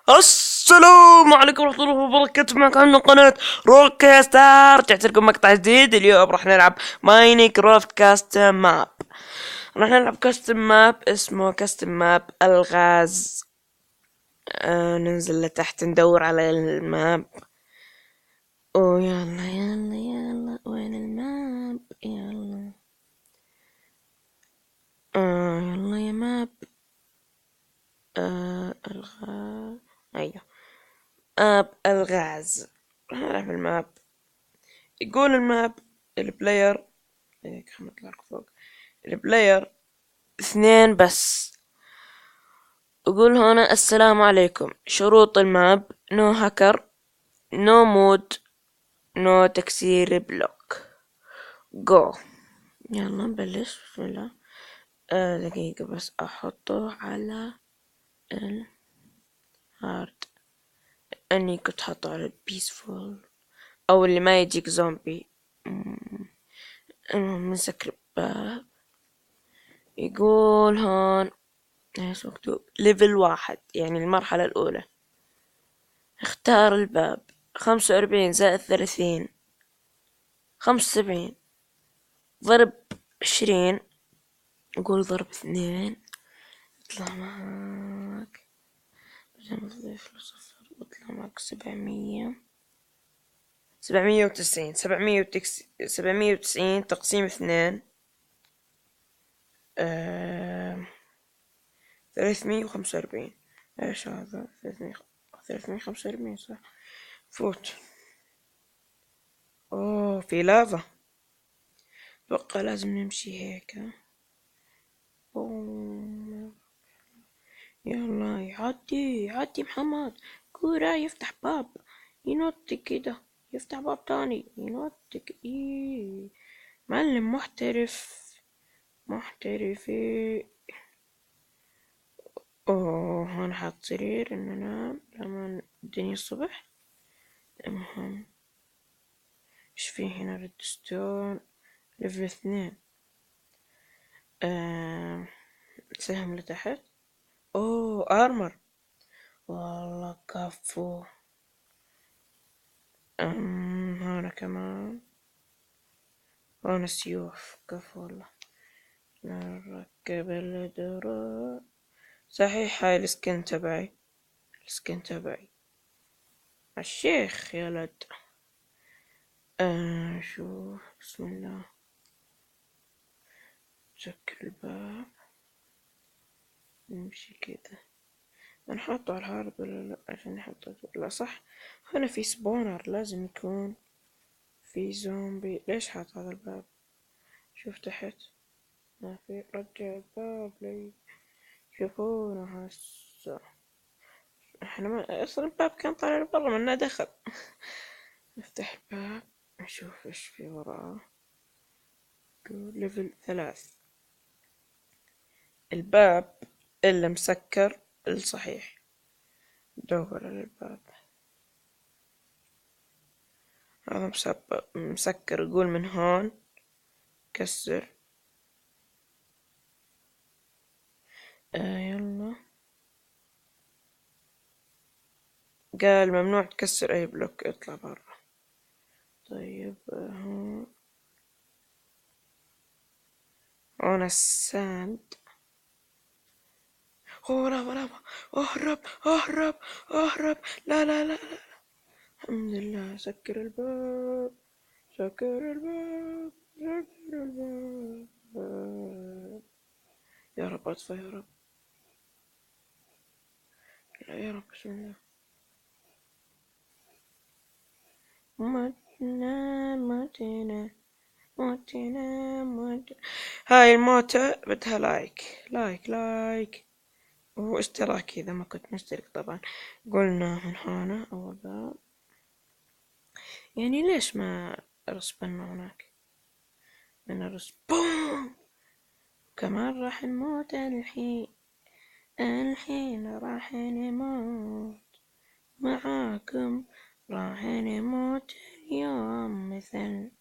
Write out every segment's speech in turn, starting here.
السلام عليكم ورحمة الله وبركاته. معكم عندنا قناة روكستار. رجعت لكم مقطع جديد. اليوم راح نلعب ماينكرافت كاستم ماب. راح نلعب كاستم ماب اسمه كاستم ماب الغاز. ننزل لتحت ندور على الماب. يلا يلا يلا، وين الماب؟ يلا. يلا يا ماب. الغاز. ايوه، الغاز. راح نلعب الماب. يقول الماب البلاير، خلنا نطلع لك فوق. البلاير اثنين بس. يقول هنا السلام عليكم. شروط الماب: نو هاكر، نو مود، نو تكسير بلوك. جو. يلا نبلش. بسم الله. دقيقة بس احطه على الهارد. اني كنت حاطه على البيسفول او اللي ما يجيك زومبي. المهم نسكر الباب. يقول هون ايش مكتوب؟ ليفل 1، يعني المرحلة الأولى. اختار الباب. 45 زائد 30، 75، ضرب 20. نقول ضرب 2. يطلع معاك، بعدين نضيف له صفر يطلع معاك 700. 790. 790 تقسيم 2. 345. ايش هذا؟ 345 صح. فوت. في لافا. اتوقع لازم نمشي هيك. أوه. يلا يعدي محمد. كورة يفتح باب، ينط كده، يفتح باب تاني، ينط معلم محترف. محترفي. هون حاط سرير انه انام لما الدنيا الصبح. المهم ايش في هنا؟ ريدستون ليفل 2. سهم لتحت. ارمر. والله كفو. هنا كمان. هنا سيوف كفو والله. نركب الدروع. صحيح هاي السكن تبعي. السكن تبعي الشيخ يا لد. شوف بسم الله. سكر الباب. نمشي كده. نحطه على الهارد ولا لا؟ عشان نحطه لا صح. هنا في سبونر لازم يكون في زومبي. ليش حاط هذا الباب؟ شوف تحت ما في. رجع الباب لي شوفونا هسه. احنا ما اصلا الباب كان طالع لبرا مالنا دخل. نفتح الباب نشوف ايش في وراه. ليفل 3. الباب اللي مسكر الصحيح. دور على الباب. هذا مسكر. يقول من هون كسر. يلا. قال ممنوع تكسر اي بلوك، اطلع برا. طيب هون الساند. لا، اهرب اهرب اهرب. لا لا لا لا. الحمد لله. سكر الباب. سكر الباب. سكر الباب. يا رب اطفى يا رب. لا يا رب بسم الله. متنا متنا متنا متنا. هاي الموتة بدها لايك لايك لايك واشتراك إذا ما كنت مشترك طبعا. قلنا من هنا أول باب. يعني ليش ما رسبنا هناك؟ من الرسب بوم. كمان راح نموت الحين. الحين راح نموت معاكم. راح نموت اليوم مثل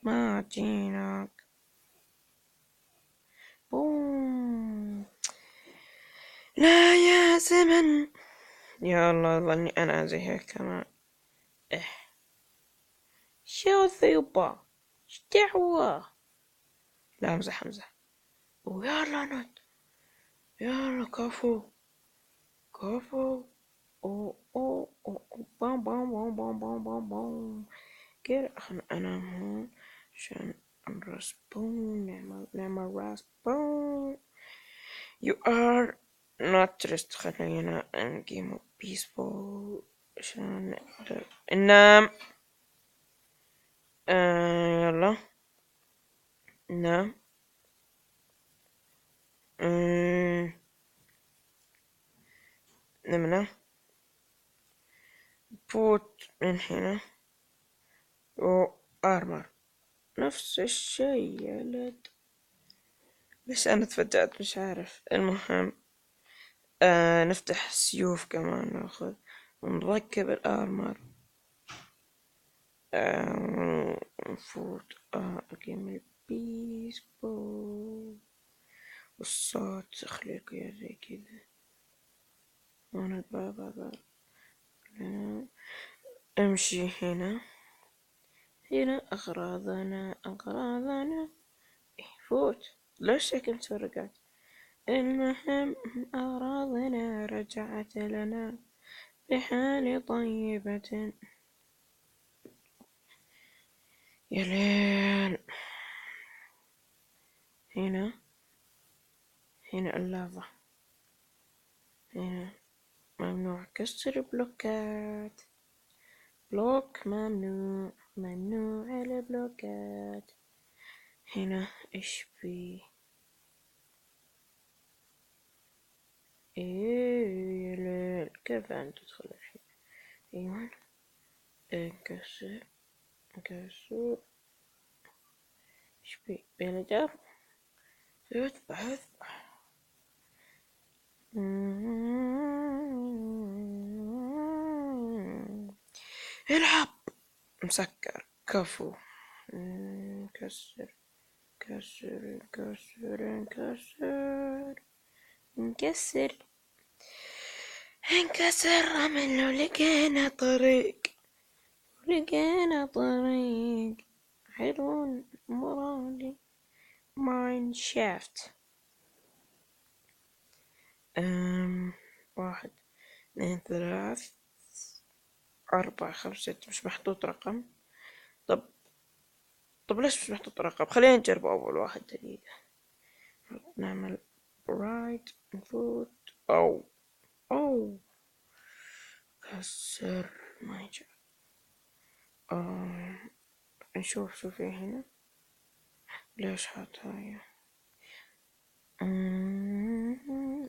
ما جيناك. بوم. لا يا زمن يا الله ظني أنا زي هيك كمان. إيه شو ذيبا، ايش دعوة؟ لا امزح امزح. ويلا نط، يلا كفو كفو. أوه أوه أوه بام بام بام بام بام بام بام. كده خلنا أنام هون عشان نرسبون، نعمل راسبون. You are not stressed. خلينا نقيم peaceful عشان نقدر ننام. يلا نام. نمنا. بوت من هنا وارمر نفس الشي يا ولد. ليش انا تفجأت مش عارف. المهم نفتح سيوف كمان ناخذ ونركب الارمر. ونفوت اقيم البيسبول والصوت اخليكي زي كذا. هنا بابا امشي هنا. هنا أغراضنا فوت. ليش هيك مسرقات؟ المهم أغراضنا رجعت لنا بحال طيبة. يا ليل. هنا اللافا. هنا ممنوع كسر بلوكات. بلوك ممنوع البلوكات. هنا ايش في؟ ايه يا ليل، كيف انت تدخل الحين؟ ايوه انكسر انكسر. ايش في بلدر؟ اذبح. العب. مسكر كفو. نكسر كسر كسر نكسر نكسر انكسر رمل ولقينا طريق. حلو مرادي ماين شافت. واحد اثنين ثلاث أربعة خمسة ستة. مش محطوط رقم. طب ليش مش محطوط رقم؟ خلينا نجرب أول واحد. دقيقة نعمل رايت نفوت. أو كسر ما يجي. نشوف شو في هنا. ليش حاط هاي؟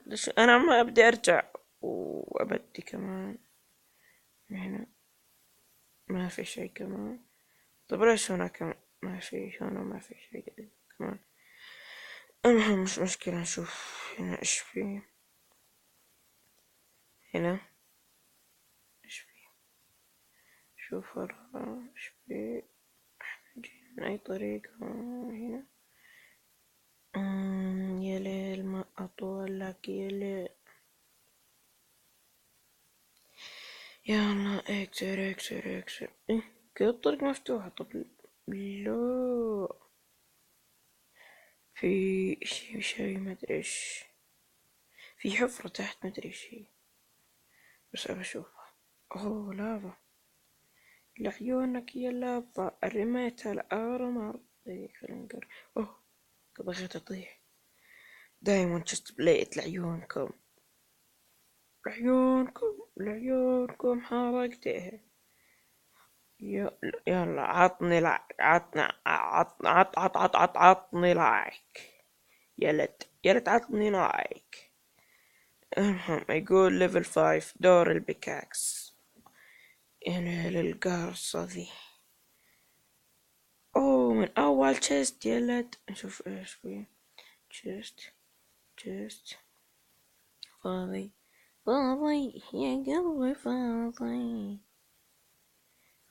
ليش أنا ما أبدي أرجع وأبدي كمان هنا؟ ما في شي كمان. طب ليش هناك ما في؟ هنا ما في شي كمان. المهم مش مشكلة. نشوف هنا ايش في. هنا ايش في؟ شوف ورا ايش في. من اي طريقة هنا. يا ليل ما اطول لك يا ليل. يلا اكسر اكسر اكسر. إيه؟ كده الطريق مفتوحة. طب لا في شي ما ادري ايش. في حفرة تحت ما ادري ايش هي، بس ابى اشوفها. اوه لافا. لعيونك يا لافا رميتها الأرمر. دقيقة خلينا نقرب. اوه بغيت اطيح. دايما جست بليت لعيونكم. لعيونكم حرقتها. يلا عطني عطني عطني لايك. يلد عطني لايك. المهم يقول ليفل 5 دور البيكاكس. يعني للقرصة ذي. اوه من اول تشيست يلد. نشوف ايش فيه. تشيست فاضي. يا قلبي فاضي.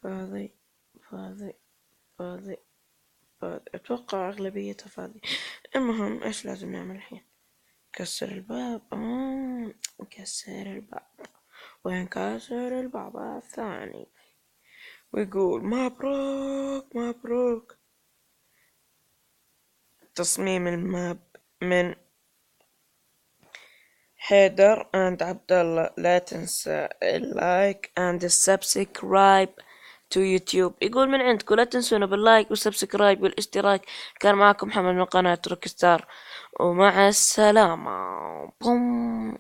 فاضي فاضي فاضي فاضي. اتوقع اغلبيتها فاضي. المهم ايش لازم نعمل الحين؟ نكسر الباب. نكسر الباب. وينكسر البعض الثاني ويقول مبروك مبروك. تصميم الماب من حيدر and عبد الله. لا تنسى اللايك and السبسكرايب to يوتيوب. يقول من عندكم لا تنسونا باللايك والسبسكرايب والاشتراك. كان معكم محمد من قناة روكستار ومع السلامة. بوم.